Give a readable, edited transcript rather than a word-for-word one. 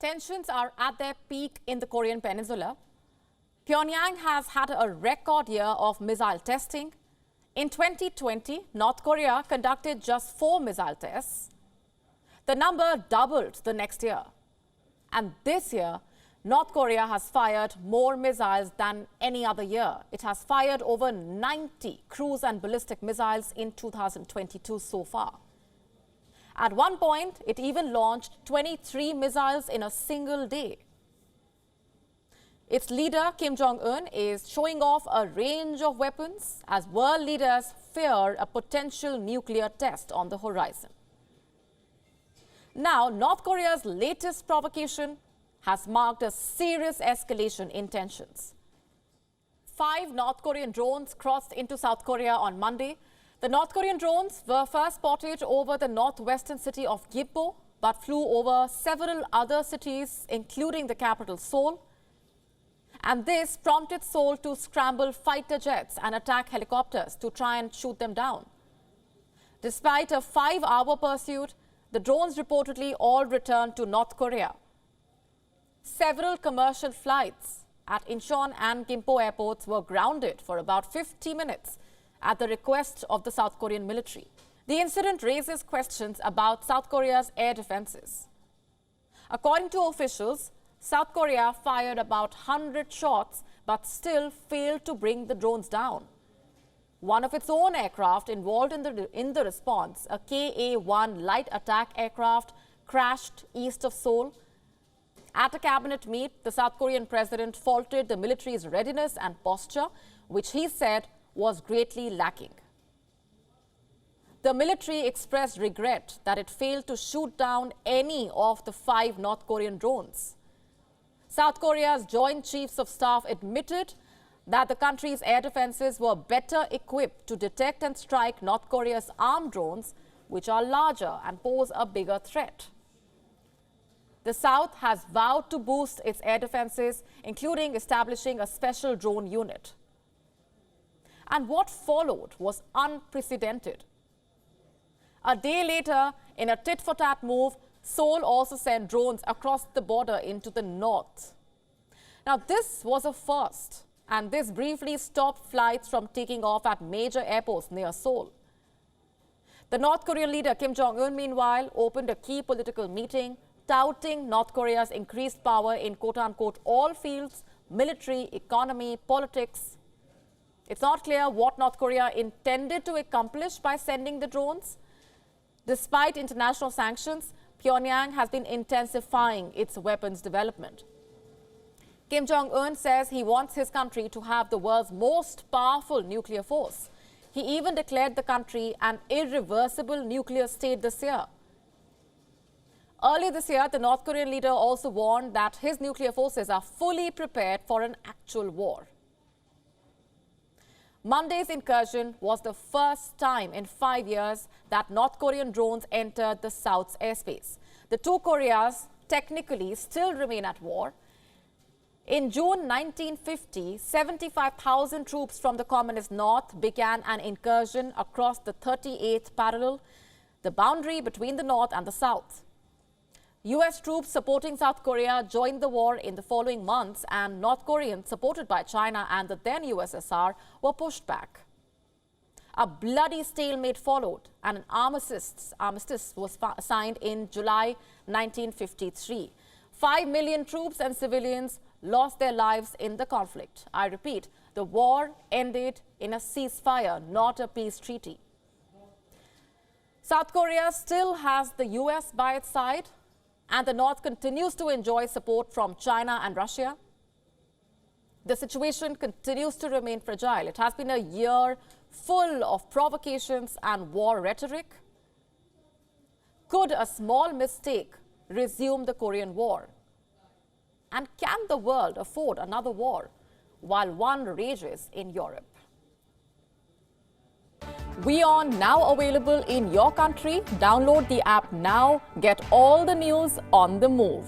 Tensions are at their peak in the Korean peninsula. Pyongyang has had a record year of missile testing. In 2020, North Korea conducted just 4 missile tests. The number doubled the next year. And this year, North Korea has fired more missiles than any other year. It has fired over 90 cruise and ballistic missiles in 2022 so far. At one point, it even launched 23 missiles in a single day. Its leader, Kim Jong-un, is showing off a range of weapons as world leaders fear a potential nuclear test on the horizon. Now, North Korea's latest provocation has marked a serious escalation in tensions. 5 North Korean drones crossed into South Korea on Monday. The North Korean drones were first spotted over the northwestern city of Gimpo, but flew over several other cities, including the capital Seoul. And this prompted Seoul to scramble fighter jets and attack helicopters to try and shoot them down. Despite a 5-hour pursuit, the drones reportedly all returned to North Korea. Several commercial flights at Incheon and Gimpo airports were grounded for about 50 minutes at the request of the South Korean military. The incident raises questions about South Korea's air defenses. According to officials, South Korea fired about 100 shots but still failed to bring the drones down. One of its own aircraft involved in the response, a Ka-1 light attack aircraft, crashed east of Seoul. At a cabinet meet, the South Korean president faulted the military's readiness and posture, which he said was greatly lacking. The military expressed regret that it failed to shoot down any of the 5 North Korean drones. South Korea's Joint Chiefs of Staff admitted that the country's air defenses were better equipped to detect and strike North Korea's armed drones, which are larger and pose a bigger threat. The South has vowed to boost its air defenses, including establishing a special drone unit. And what followed was unprecedented. A day later, in a tit-for-tat move, Seoul also sent drones across the border into the north. Now, this was a first, and this briefly stopped flights from taking off at major airports near Seoul. The North Korean leader Kim Jong-un, meanwhile, opened a key political meeting, touting North Korea's increased power in quote-unquote all fields: military, economy, politics. It's not clear what North Korea intended to accomplish by sending the drones. Despite international sanctions, Pyongyang has been intensifying its weapons development. Kim Jong-un says he wants his country to have the world's most powerful nuclear force. He even declared the country an irreversible nuclear state this year. Earlier this year, the North Korean leader also warned that his nuclear forces are fully prepared for an actual war. Monday's incursion was the first time in 5 years that North Korean drones entered the South's airspace. The two Koreas technically still remain at war. In June 1950, 75,000 troops from the Communist North began an incursion across the 38th parallel, the boundary between the North and the South. U.S. troops supporting South Korea joined the war in the following months, and North Koreans supported by China and the then USSR were pushed back. A bloody stalemate followed, and an armistice was signed in July 1953. 5 million troops and civilians lost their lives in the conflict. I repeat, the war ended in a ceasefire, not a peace treaty. South Korea still has the U.S. by its side, and the North continues to enjoy support from China and Russia. The situation continues to remain fragile. It has been a year full of provocations and war rhetoric. Could a small mistake resume the Korean War? And can the world afford another war while one rages in Europe? WION now available in your country. Download the app now. Get all the news on the move.